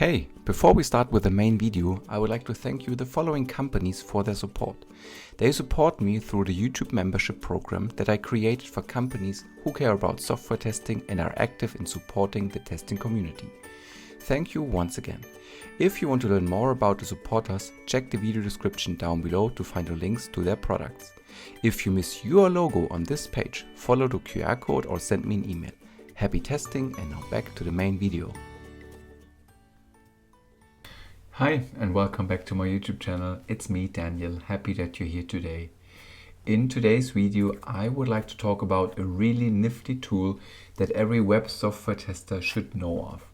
Hey, before we start with the main video, I would like to thank you the following companies for their support. They support me through the YouTube membership program that I created for companies who care about software testing and are active in supporting the testing community. Thank you once again. If you want to learn more about the supporters, check the video description down below to find the links to their products. If you miss your logo on this page, follow the QR code or send me an email. Happy testing, and now back to the main video. Hi and welcome back to my YouTube channel. It's me, Daniel. Happy that you're here today. In today's video, I would like to talk about a really nifty tool that every web software tester should know of.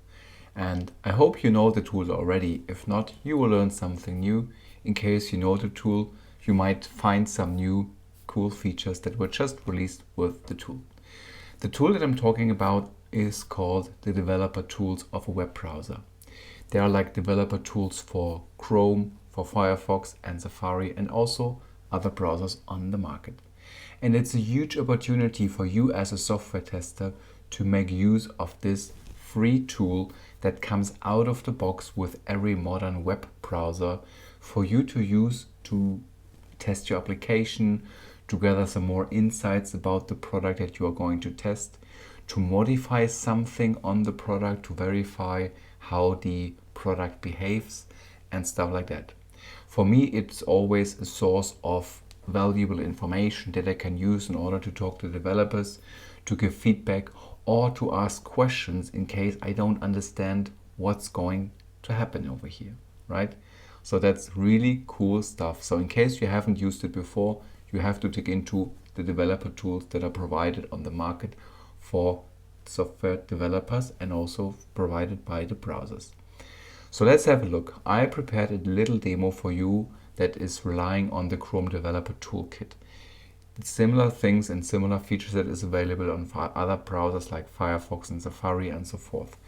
And I hope you know the tool already. If not, you will learn something new. In case you know the tool, you might find some new cool features that were just released with the tool. The tool that I'm talking about is called the developer tools of a web browser. They are like developer tools for Chrome, for Firefox and Safari, and also other browsers on the market. And it's a huge opportunity for you as a software tester to make use of this free tool that comes out of the box with every modern web browser for you to use to test your application, to gather some more insights about the product that you are going to test, to modify something on the product, to verify how the product behaves and stuff like that. For me, it's always a source of valuable information that I can use in order to talk to developers, to give feedback, or to ask questions in case I don't understand what's going to happen over here, right? So that's really cool stuff. So in case you haven't used it before, you have to dig into the developer tools that are provided on the market for software developers and also provided by the browsers. So let's have a look. I prepared a little demo for you that is relying on the Chrome Developer Toolkit. It's similar things and similar features that is available on other browsers like Firefox and Safari and so forth.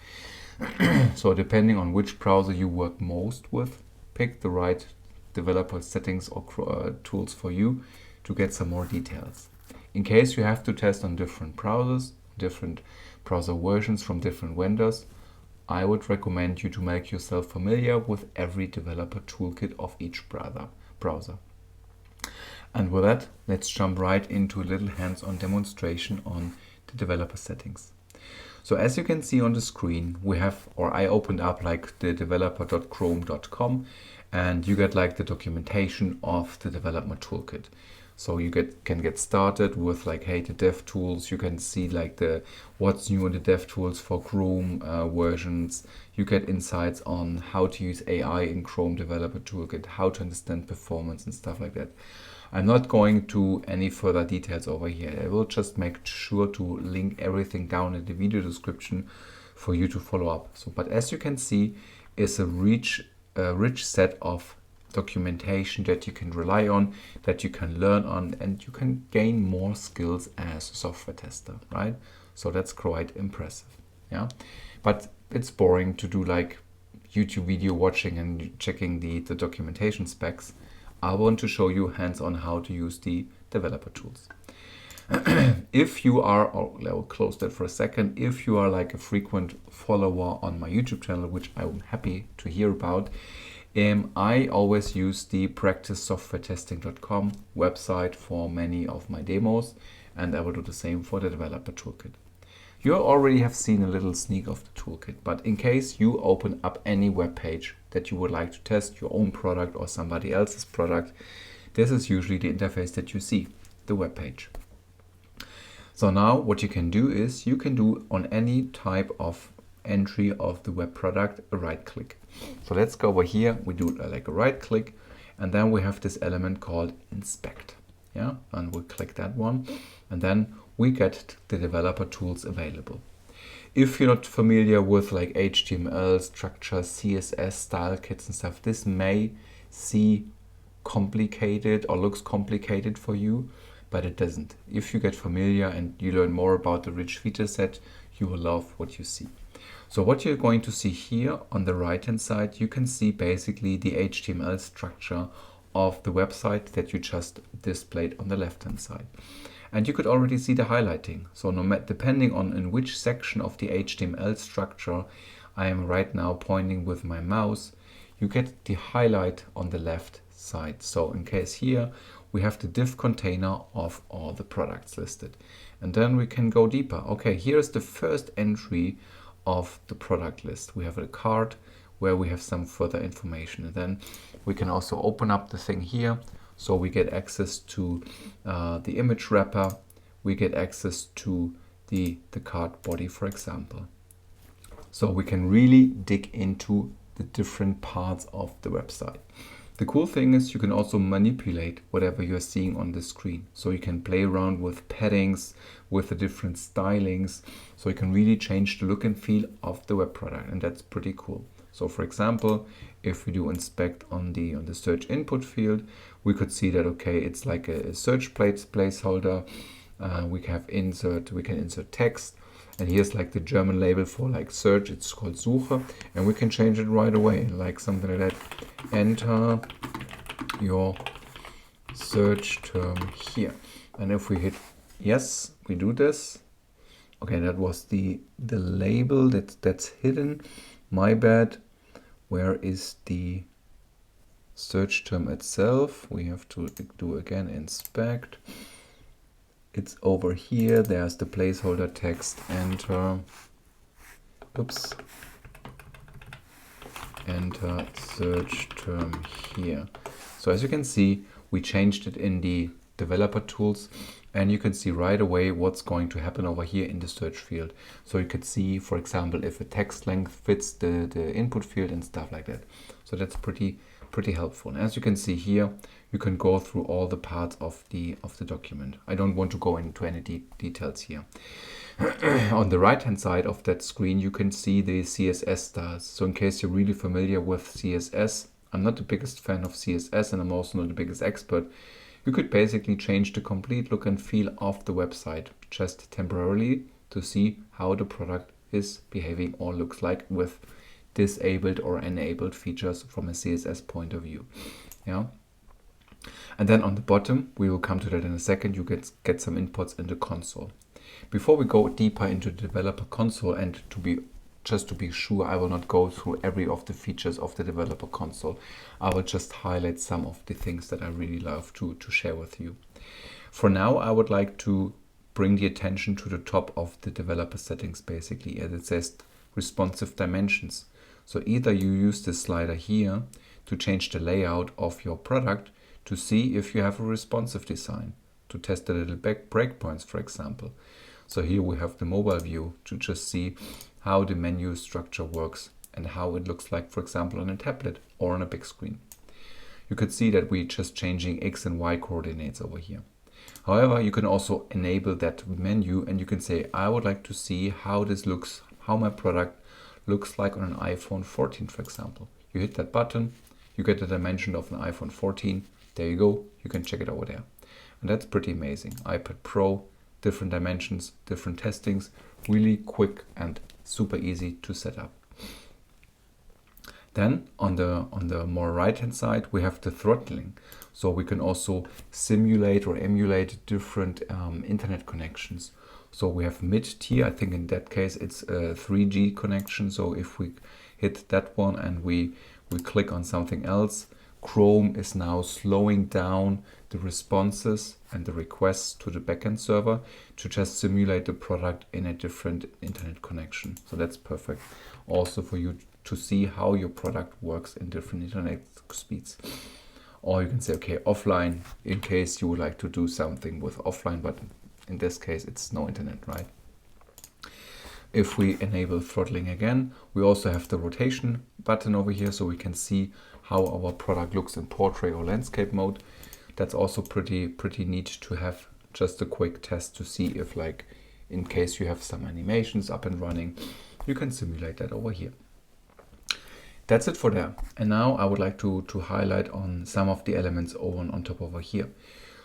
So depending on which browser you work most with, pick the right developer settings or tools for you to get some more details. In case you have to test on different browsers, different browser versions from different vendors, I would recommend you to make yourself familiar with every developer toolkit of each browser. And with that, let's jump right into a little hands-on demonstration on the developer settings. So as you can see on the screen, I opened up like the developer.chrome.com, and you get like the documentation of the development toolkit. So you can get started with like, hey, the DevTools. You can see like what's new in the DevTools for Chrome versions. You get insights on how to use AI in Chrome Developer Toolkit, how to understand performance and stuff like that. I'm not going to any further details over here. I will just make sure to link everything down in the video description for you to follow up. But as you can see, it's a rich set of documentation that you can rely on, that you can learn on, and you can gain more skills as a software tester, right? So that's quite impressive, yeah. But it's boring to do like YouTube video watching and checking the documentation specs. I want to show you hands-on how to use the developer tools. If you are, I'll close that for a second, if you are like a frequent follower on my YouTube channel, which I'm happy to hear about, I always use the practicesoftwaretesting.com website for many of my demos, and I will do the same for the developer toolkit. You already have seen a little sneak of the toolkit, but in case you open up any web page that you would like to test your own product or somebody else's product, this is usually the interface that you see, the web page. So now what you can do is you can do on any type of entry of the web product a right click. So let's go over here, we do like a right click, and then we have this element called inspect, yeah, and we'll click that one, and then we get the developer tools available. If you're not familiar with like HTML structure, CSS style kits and stuff, this may seem complicated or looks complicated for you, but it doesn't. If you get familiar and you learn more about the rich feature set, you will love what you see. So what you're going to see here on the right hand side, you can see basically the HTML structure of the website that you just displayed on the left hand side. And you could already see the highlighting. So depending on in which section of the HTML structure I am right now pointing with my mouse, you get the highlight on the left side. So in case here we have the div container of all the products listed. And then we can go deeper. Okay, here's the first entry of the product list. We have a card where we have some further information. And then we can also open up the thing here. So we get access to the image wrapper. We get access to the card body, for example. So we can really dig into the different parts of the website. The cool thing is you can also manipulate whatever you're seeing on the screen. So you can play around with paddings, with the different stylings. So you can really change the look and feel of the web product, and that's pretty cool. So for example, if we do inspect on the search input field, we could see that, okay, it's like a search placeholder. We can insert text. And here's like the German label for like search, it's called Suche, and we can change it right away, like something like that. Enter your search term here. And if we hit yes, we do this. Okay, that was the label that's hidden. My bad. Where is the search term itself? We have to do again inspect. It's over here. There's the placeholder text. Enter. Oops. Enter search term here. So as you can see, we changed it in the developer tools, and you can see right away what's going to happen over here in the search field. So you could see, for example, if a text length fits the input field and stuff like that. So that's pretty helpful. And as you can see here, you can go through all the parts of the document. I don't want to go into any details here. On the right hand side of that screen, you can see the CSS styles. So in case you're really familiar with CSS, I'm not the biggest fan of CSS and I'm also not the biggest expert. You could basically change the complete look and feel of the website just temporarily to see how the product is behaving or looks like with disabled or enabled features from a CSS point of view. Yeah. And then on the bottom, we will come to that in a second, you get some inputs in the console. Before we go deeper into the developer console, and just to be sure, I will not go through every of the features of the developer console. I will just highlight some of the things that I really love to share with you. For now, I would like to bring the attention to the top of the developer settings, basically, as it says responsive dimensions. So either you use this slider here to change the layout of your product to see if you have a responsive design, to test the little breakpoints, for example. So here we have the mobile view to just see how the menu structure works and how it looks like, for example, on a tablet or on a big screen. You could see that we're just changing X and Y coordinates over here. However, you can also enable that menu and you can say, I would like to see how this looks, how my product looks like on an iPhone 14, for example. You hit that button, you get the dimension of an iPhone 14. There you go, you can check it over there. And that's pretty amazing. iPad Pro, different dimensions, different testings, really quick and super easy to set up. Then on the more right hand side, we have the throttling. So we can also simulate or emulate different internet connections. So we have mid-tier, I think in that case it's a 3G connection. So if we hit that one and we click on something else, Chrome is now slowing down the responses and the requests to the backend server to just simulate the product in a different internet connection. So that's perfect. Also for you to see how your product works in different internet speeds. Or you can say, okay, offline, in case you would like to do something with offline, but in this case, it's no internet, right? If we enable throttling again, we also have the rotation button over here, so we can see how our product looks in portrait or landscape mode. That's also pretty neat to have just a quick test to see if, like, in case you have some animations up and running, you can simulate that over here. That's it for there. And now I would like to highlight on some of the elements on top over here.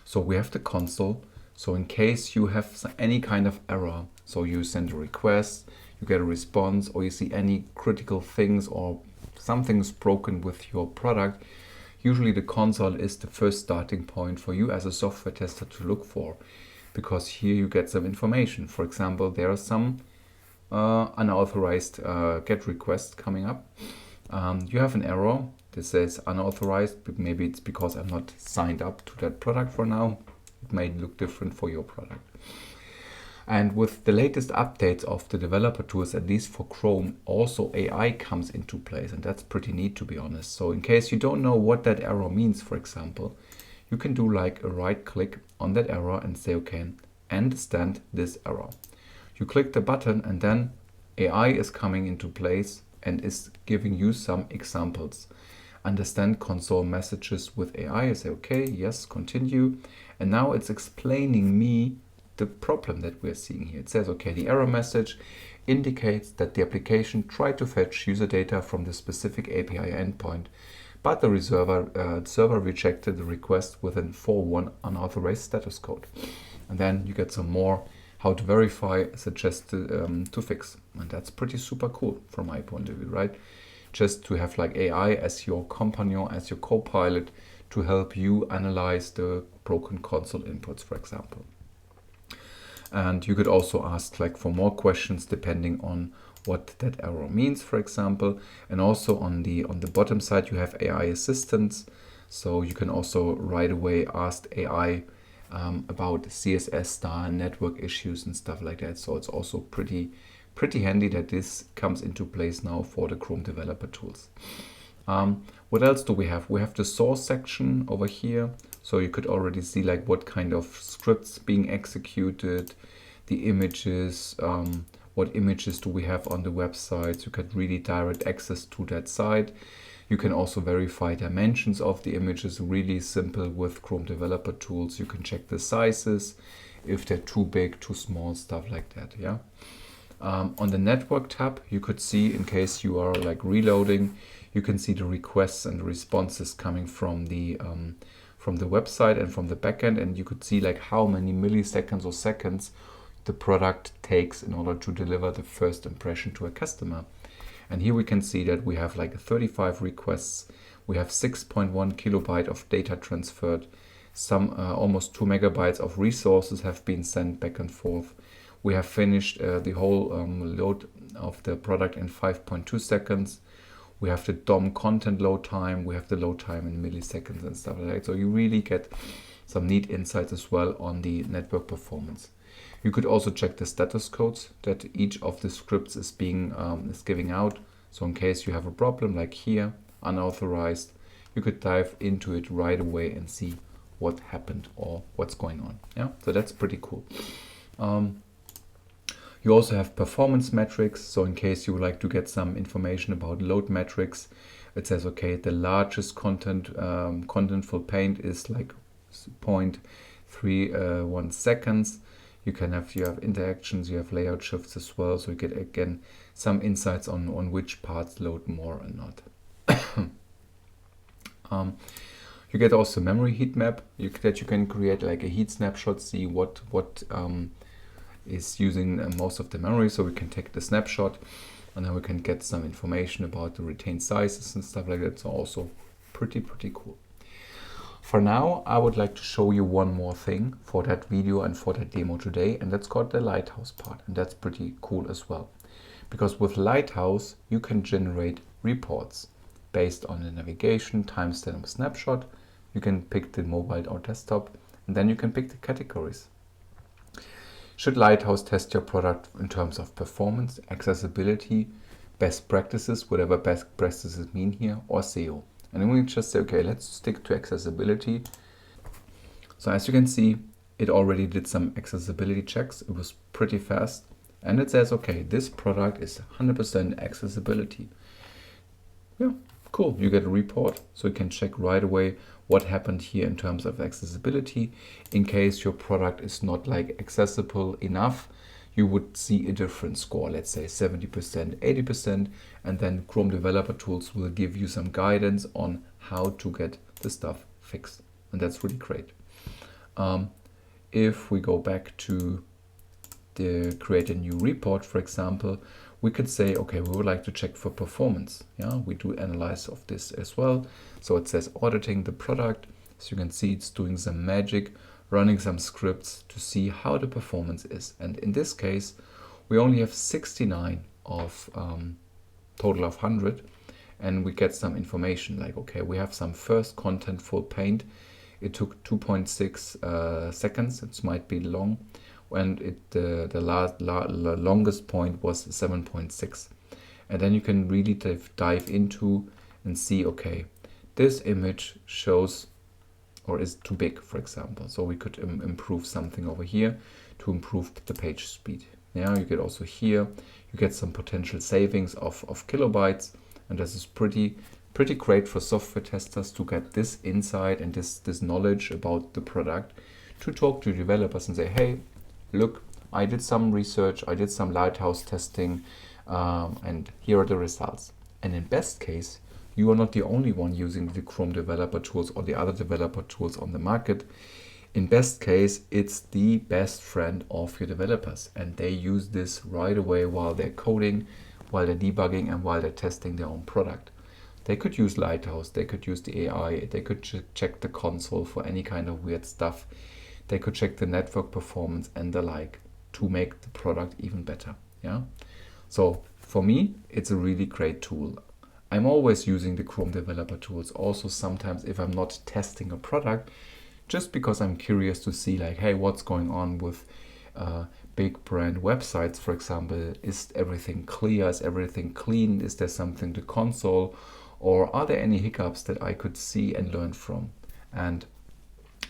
So we have the console. So in case you have any kind of error, so you send a request, you get a response, or you see any critical things or something's broken with your product, usually the console is the first starting point for you as a software tester to look for, because here you get some information. For example, there are some unauthorized GET request coming up. You have an error that says unauthorized, but maybe it's because I'm not signed up to that product for now. It may look different for your product. And with the latest updates of the developer tools, at least for Chrome, also AI comes into place, and that's pretty neat, to be honest. So in case you don't know what that error means, for example, you can do like a right click on that error and say, okay, understand this error. You click the button and then AI is coming into place and is giving you some examples. Understand console messages with AI. I say, okay, yes, continue. And now it's explaining me the problem that we're seeing here. It says, okay, the error message indicates that the application tried to fetch user data from the specific API endpoint, but the server rejected the request with an 4.1 unauthorized status code. And then you get some more how to verify suggested to fix. And that's pretty super cool from my point of view, right? Just to have like AI as your companion, as your co-pilot to help you analyze the broken console inputs, for example. And you could also ask like for more questions depending on what that error means, for example. And also on the bottom side, you have AI assistants. So you can also right away ask AI about CSS style, network issues and stuff like that. So it's also pretty handy that this comes into place now for the Chrome developer tools. What else do we have? We have the source section over here. So you could already see like what kind of scripts being executed, the images, what images do we have on the website. You could really direct access to that site. You can also verify dimensions of the images, really simple with Chrome developer tools. You can check the sizes, if they're too big, too small, stuff like that, yeah. On the network tab, you could see, in case you are like reloading, you can see the requests and the responses coming from the website and from the backend, and you could see like how many milliseconds or seconds the product takes in order to deliver the first impression to a customer. And here we can see that we have like 35 requests, we have 6.1 kilobyte of data transferred, some almost 2 megabytes of resources have been sent back and forth. We have finished the whole load of the product in 5.2 seconds. We have the DOM content load time, we have the load time in milliseconds and stuff like that. So you really get some neat insights as well on the network performance. You could also check the status codes that each of the scripts is giving out. So in case you have a problem like here, unauthorized, you could dive into it right away and see what happened or what's going on. Yeah, so that's pretty cool. You also have performance metrics. So in case you would like to get some information about load metrics, it says, okay, the largest contentful paint is like 0.31 seconds. You have interactions, you have layout shifts as well. So you get again some insights on which parts load more and not. You get also memory heat map that you can create like a heat snapshot, see what is using most of the memory. So we can take the snapshot and then we can get some information about the retained sizes and stuff like that. So also pretty cool. For now, I would like to show you one more thing for that video and for that demo today, and that's called the Lighthouse part. And that's pretty cool as well. Because with Lighthouse, you can generate reports based on the navigation, timestamp, snapshot. You can pick the mobile or desktop, and then you can pick the categories. Should Lighthouse test your product in terms of performance, accessibility, best practices, whatever best practices mean here, or SEO? And then we just say, okay, let's stick to accessibility. So as you can see, it already did some accessibility checks. It was pretty fast. And it says, okay, this product is 100% accessibility. Yeah, cool. You get a report, so you can check right away what happened here in terms of accessibility. In case your product is not like accessible enough, you would see a different score, let's say 70%, 80%, and then Chrome Developer Tools will give you some guidance on how to get the stuff fixed. And that's really great. If we go back to create a new report, for example, we could say, okay, we would like to check for performance. Yeah, we do analyze of this as well. So it says auditing the product. So you can see it's doing some magic, running some scripts to see how the performance is. And in this case, we only have 69 of total of 100, and we get some information like, okay, we have some first contentful paint. It took 2.6 seconds. It might be long, and the longest point was 7.6. And then you can really dive into and see, okay, this image shows or is too big, for example. So we could improve something over here to improve the page speed. Yeah, you get also here, you get some potential savings of kilobytes, and this is pretty great for software testers to get this insight and this knowledge about the product, to talk to developers and say, hey, look, I did some research, I did some Lighthouse testing, and here are the results. And in best case, you are not the only one using the Chrome developer tools or the other developer tools on the market. In best case, it's the best friend of your developers, and they use this right away while they're coding, while they're debugging, and while they're testing their own product. They could use Lighthouse, they could use the AI, they could check the console for any kind of weird stuff. They could check the network performance and the like to make the product even better. Yeah. So for me, it's a really great tool. I'm always using the Chrome developer tools also sometimes if I'm not testing a product, just because I'm curious to see like, hey, what's going on with big brand websites, for example. Is everything clear? Is everything clean? Is there something to console? Or are there any hiccups that I could see and learn from? And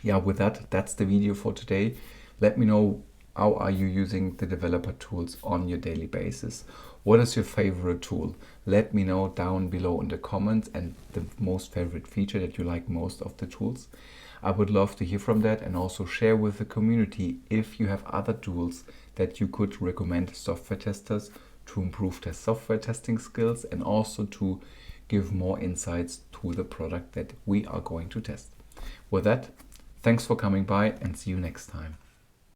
yeah, with that, that's the video for today. Let me know, how are you using the developer tools on your daily basis? What is your favorite tool? Let me know down below in the comments, and the most favorite feature that you like most of the tools. I would love to hear from that, and also share with the community if you have other tools that you could recommend software testers to improve their software testing skills and also to give more insights to the product that we are going to test. With that, thanks for coming by, and see you next time.